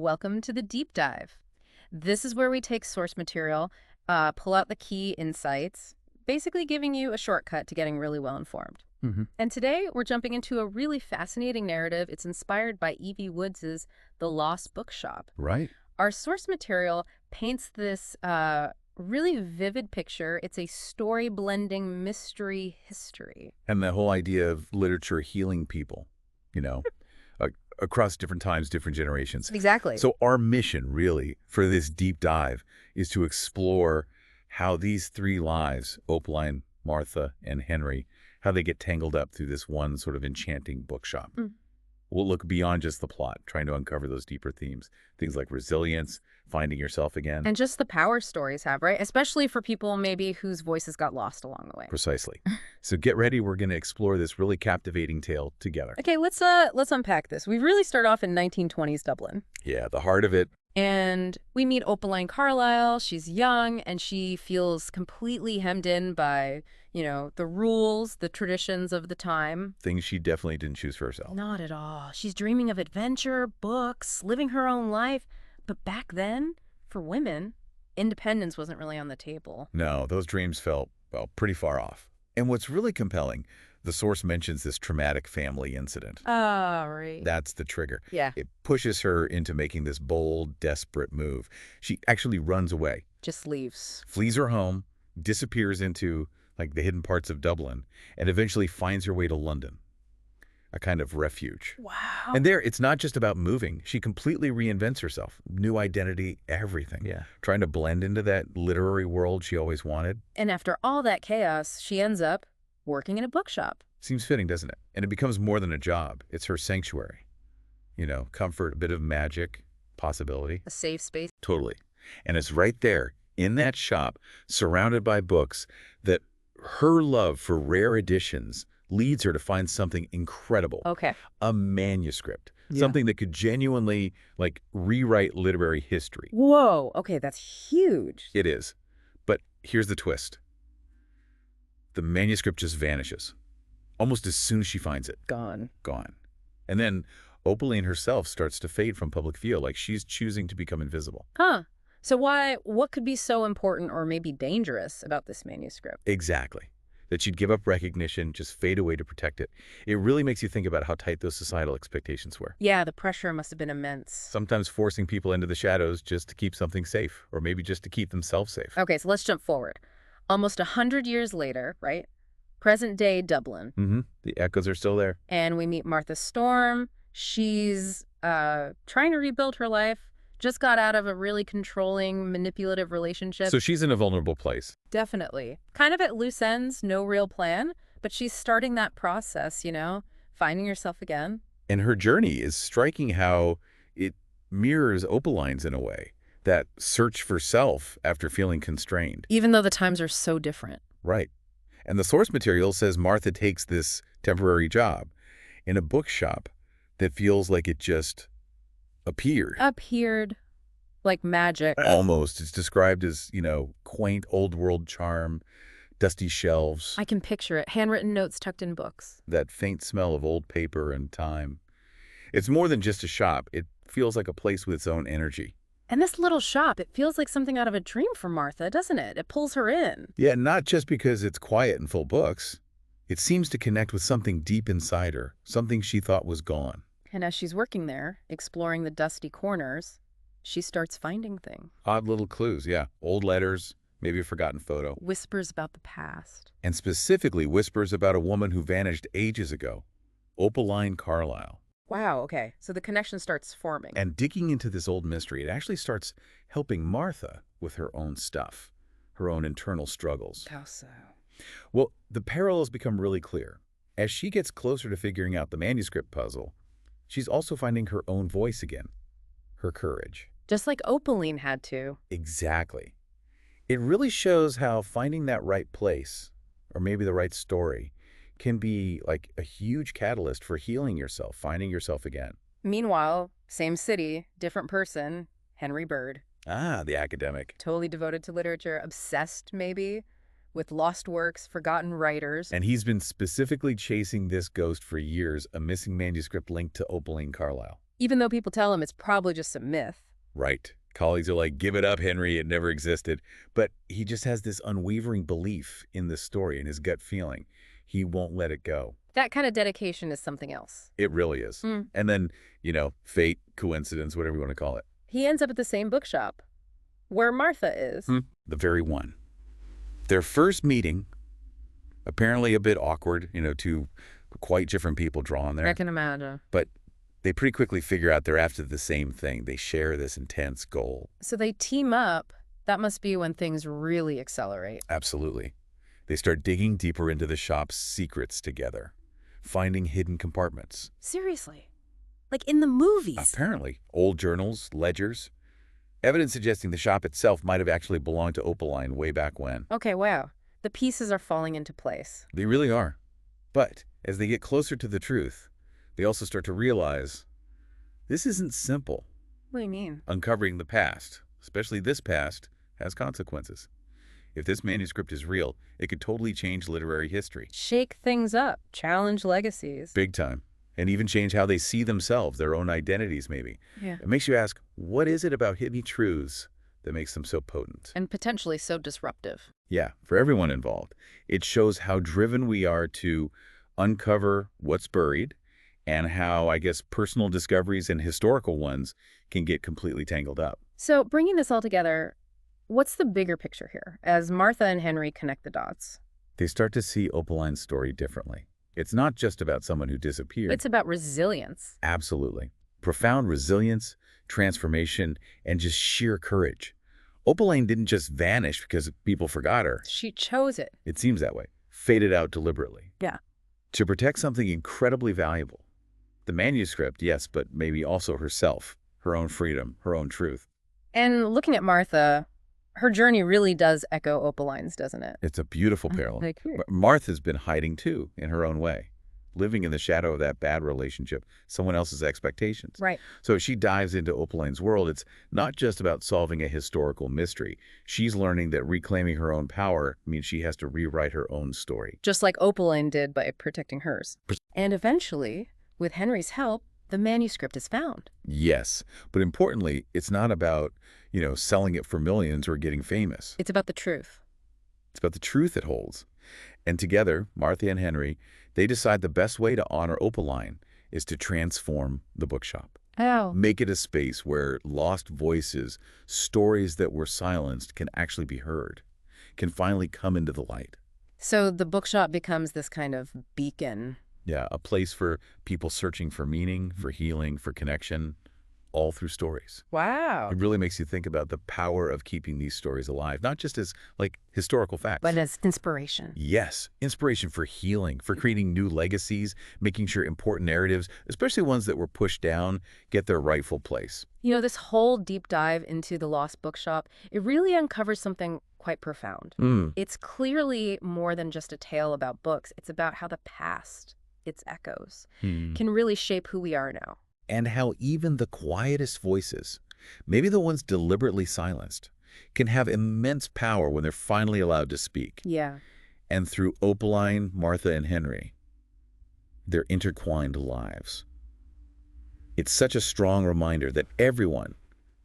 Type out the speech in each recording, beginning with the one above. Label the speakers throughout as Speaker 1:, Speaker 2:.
Speaker 1: Welcome to the deep dive. This is where we take source material, pull out the key insights, basically giving you a shortcut to getting really well informed.
Speaker 2: Hmm.
Speaker 1: And today we're jumping into a really fascinating narrative. It's inspired by Evie Woods's The Lost Bookshop.
Speaker 2: Right.
Speaker 1: Our source material paints this really vivid picture. It's a story blending mystery history.
Speaker 2: And the whole idea of literature healing people, you know, a- across different times, different generations.
Speaker 1: Exactly.
Speaker 2: So our mission, really, for this deep dive is to explore how these three lives, Opaline, Martha, and Henry, how they get tangled up through this one sort of enchanting bookshop.
Speaker 1: Mm.
Speaker 2: We'll look beyond just the plot, trying to uncover those deeper themes, things like resilience, finding yourself again.
Speaker 1: And just the power stories have, right? Especially for people maybe whose voices got lost along the way.
Speaker 2: Precisely. So get ready. We're going to explore this really captivating tale together.
Speaker 1: Okay, let's unpack this. We really start off in 1920s Dublin.
Speaker 2: Yeah, the heart of it.
Speaker 1: And we meet Opaline Carlyle. She's young and she feels completely hemmed in by, the rules, the traditions of the time.
Speaker 2: Things she definitely didn't choose for herself.
Speaker 1: Not at all. She's dreaming of adventure, books, living her own life. But back then, for women, independence wasn't really on the table.
Speaker 2: No, those dreams felt, well, pretty far off. And what's really compelling, the source mentions this traumatic family incident.
Speaker 1: Ah, right.
Speaker 2: That's the trigger.
Speaker 1: Yeah,
Speaker 2: It pushes her into making this bold, desperate move. She actually runs away,
Speaker 1: just leaves.
Speaker 2: flees her home, disappears into, like, the hidden parts of Dublin, and eventually finds her way to London, a kind of refuge.
Speaker 1: Wow.
Speaker 2: And there, it's not just about moving. She completely reinvents herself. New identity, everything. Yeah. Trying to blend into that literary world she always wanted.
Speaker 1: And after all that chaos, she ends up working in a bookshop.
Speaker 2: Seems fitting, doesn't it? And it becomes more than a job. It's her sanctuary. Comfort, a bit of magic, possibility.
Speaker 1: A safe space.
Speaker 2: Totally. And it's right there, in that shop, surrounded by books, that her love for rare editions leads her to find something incredible.
Speaker 1: Okay.
Speaker 2: A manuscript.
Speaker 1: Yeah.
Speaker 2: Something that could genuinely, rewrite literary history.
Speaker 1: Whoa. Okay, that's huge.
Speaker 2: It is. But here's the twist. The manuscript just vanishes. Almost as soon as she finds it.
Speaker 1: Gone.
Speaker 2: Gone. And then Opaline herself starts to fade from public view, like she's choosing to become invisible.
Speaker 1: Huh. So what could be so important or maybe dangerous about this manuscript?
Speaker 2: Exactly. That she'd give up recognition, just fade away to protect it. It really makes you think about how tight those societal expectations were.
Speaker 1: Yeah, the pressure must have been immense.
Speaker 2: Sometimes forcing people into the shadows just to keep something safe, or maybe just to keep themselves safe.
Speaker 1: Okay, so let's jump forward. Almost 100 years later, right? Present day Dublin.
Speaker 2: Mm-hmm. The echoes are still there.
Speaker 1: And we meet Martha Storm. She's trying to rebuild her life. Just got out of a really controlling, manipulative relationship.
Speaker 2: So she's in a vulnerable place.
Speaker 1: Definitely. Kind of at loose ends, no real plan, but she's starting that process, finding herself again.
Speaker 2: And her journey is striking how it mirrors Opaline's in a way. That search for self after feeling constrained.
Speaker 1: Even though the times are so different.
Speaker 2: Right. And the source material says Martha takes this temporary job in a bookshop that feels like it just appeared
Speaker 1: like magic.
Speaker 2: almost. It's described as, quaint old world charm, dusty shelves,
Speaker 1: I can picture it. Handwritten notes tucked in books.
Speaker 2: that faint smell of old paper and time. It's more than just a shop. It feels like a place with its own energy.
Speaker 1: And this little shop, it feels like something out of a dream for Martha, doesn't it? It pulls her in.
Speaker 2: Yeah, not just because it's quiet and full books. It seems to connect with something deep inside her, something she thought was gone.
Speaker 1: And as she's working there, exploring the dusty corners, she starts finding things.
Speaker 2: Odd little clues, yeah. Old letters, maybe a forgotten photo.
Speaker 1: Whispers about the past.
Speaker 2: And specifically whispers about a woman who vanished ages ago, Opaline Carlyle.
Speaker 1: Wow, okay. So the connection starts forming.
Speaker 2: And digging into this old mystery, it actually starts helping Martha with her own stuff, her own internal struggles.
Speaker 1: How so?
Speaker 2: Well, the parallels become really clear. As she gets closer to figuring out the manuscript puzzle, she's also finding her own voice again, her courage.
Speaker 1: Just like Opaline had to.
Speaker 2: Exactly. It really shows how finding that right place, or maybe the right story, can be like a huge catalyst for healing yourself, finding yourself again.
Speaker 1: Meanwhile, same city, different person, Henry Bird.
Speaker 2: Ah, the academic.
Speaker 1: Totally devoted to literature, obsessed maybe, with lost works, forgotten writers.
Speaker 2: And he's been specifically chasing this ghost for years, a missing manuscript linked to Opaline Carlyle.
Speaker 1: Even though people tell him it's probably just a myth.
Speaker 2: Right. Colleagues are like, give it up, Henry, it never existed. But he just has this unwavering belief in this story and his gut feeling. He won't let it go.
Speaker 1: That kind of dedication is something else.
Speaker 2: It really is.
Speaker 1: Mm.
Speaker 2: And then, fate, coincidence, whatever you want to call it.
Speaker 1: He ends up at the same bookshop where Martha is.
Speaker 2: The very one. Their first meeting, apparently a bit awkward, two quite different people drawn there.
Speaker 1: I can imagine.
Speaker 2: But they pretty quickly figure out they're after the same thing. They share this intense goal.
Speaker 1: So they team up. That must be when things really accelerate.
Speaker 2: Absolutely. They start digging deeper into the shop's secrets together, finding hidden compartments.
Speaker 1: Seriously? Like in the movies?
Speaker 2: Apparently. Old journals, ledgers. Evidence suggesting the shop itself might have actually belonged to Opaline way back when.
Speaker 1: Okay, wow. The pieces are falling into place.
Speaker 2: They really are. But as they get closer to the truth, they also start to realize this isn't simple.
Speaker 1: What do you mean?
Speaker 2: Uncovering the past, especially this past, has consequences. If this manuscript is real, it could totally change literary history.
Speaker 1: Shake things up. Challenge legacies.
Speaker 2: Big time. And even change how they see themselves, their own identities maybe.
Speaker 1: Yeah.
Speaker 2: It makes you ask, what is it about hidden truths that makes them so potent?
Speaker 1: And potentially so disruptive.
Speaker 2: Yeah, for everyone involved. It shows how driven we are to uncover what's buried and how, I guess, personal discoveries and historical ones can get completely tangled up.
Speaker 1: So bringing this all together, what's the bigger picture here as Martha and Henry connect the dots?
Speaker 2: They start to see Opaline's story differently. It's not just about someone who disappeared.
Speaker 1: It's about resilience.
Speaker 2: Absolutely. Profound resilience, transformation, and just sheer courage. Opaline didn't just vanish because people forgot her.
Speaker 1: She chose it.
Speaker 2: It seems that way. Faded out deliberately.
Speaker 1: Yeah.
Speaker 2: To protect something incredibly valuable. The manuscript, yes, but maybe also herself, her own freedom, her own truth.
Speaker 1: And looking at Martha, her journey really does echo Opaline's, doesn't it?
Speaker 2: It's a beautiful parallel.
Speaker 1: Like,
Speaker 2: Martha's been hiding too, in her own way, living in the shadow of that bad relationship, someone else's expectations.
Speaker 1: right.
Speaker 2: So as she dives into Opaline's world, it's not just about solving a historical mystery. She's learning that reclaiming her own power means she has to rewrite her own story.
Speaker 1: Just like Opaline did by protecting hers. And eventually, with Henry's help, the manuscript is found.
Speaker 2: Yes, but importantly, it's not about, selling it for millions or getting famous.
Speaker 1: It's about the truth.
Speaker 2: It's about the truth it holds. And together, Martha and Henry, they decide the best way to honor Opaline is to transform the bookshop.
Speaker 1: Oh.
Speaker 2: Make it a space where lost voices, stories that were silenced can actually be heard, can finally come into the light.
Speaker 1: So the bookshop becomes this kind of beacon.
Speaker 2: Yeah, a place for people searching for meaning, for healing, for connection, all through stories.
Speaker 1: Wow.
Speaker 2: It really makes you think about the power of keeping these stories alive, not just as, historical facts.
Speaker 1: But as inspiration.
Speaker 2: Yes, inspiration for healing, for creating new legacies, making sure important narratives, especially ones that were pushed down, get their rightful place.
Speaker 1: This whole deep dive into the Lost Bookshop, it really uncovers something quite profound. It's clearly more than just a tale about books. It's about how the past, its echoes, can really shape who we are now.
Speaker 2: And how even the quietest voices, maybe the ones deliberately silenced, can have immense power when they're finally allowed to speak.
Speaker 1: Yeah.
Speaker 2: And through Opaline, Martha, and Henry, their intertwined lives. It's such a strong reminder that everyone,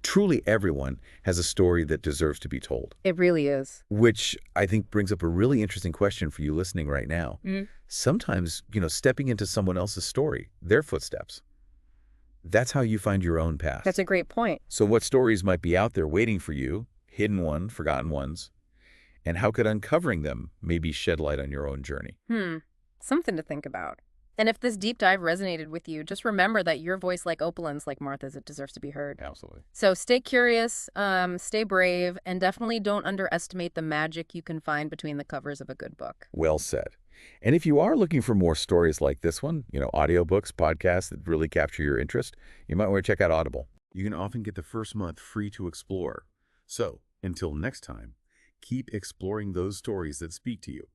Speaker 2: truly everyone, has a story that deserves to be told.
Speaker 1: It really is.
Speaker 2: Which I think brings up a really interesting question for you listening right now. Sometimes, stepping into someone else's story, their footsteps, that's how you find your own path.
Speaker 1: That's a great point.
Speaker 2: So what stories might be out there waiting for you, hidden ones, forgotten ones, and how could uncovering them maybe shed light on your own journey?
Speaker 1: Something to think about. And if this deep dive resonated with you, just remember that your voice, like Opaline's, like Martha's, it deserves to be heard.
Speaker 2: Absolutely.
Speaker 1: So stay curious, stay brave, and definitely don't underestimate the magic you can find between the covers of a good book.
Speaker 2: Well said. And if you are looking for more stories like this one, audiobooks, podcasts that really capture your interest, you might want to check out Audible. You can often get the first month free to explore. So, until next time, keep exploring those stories that speak to you.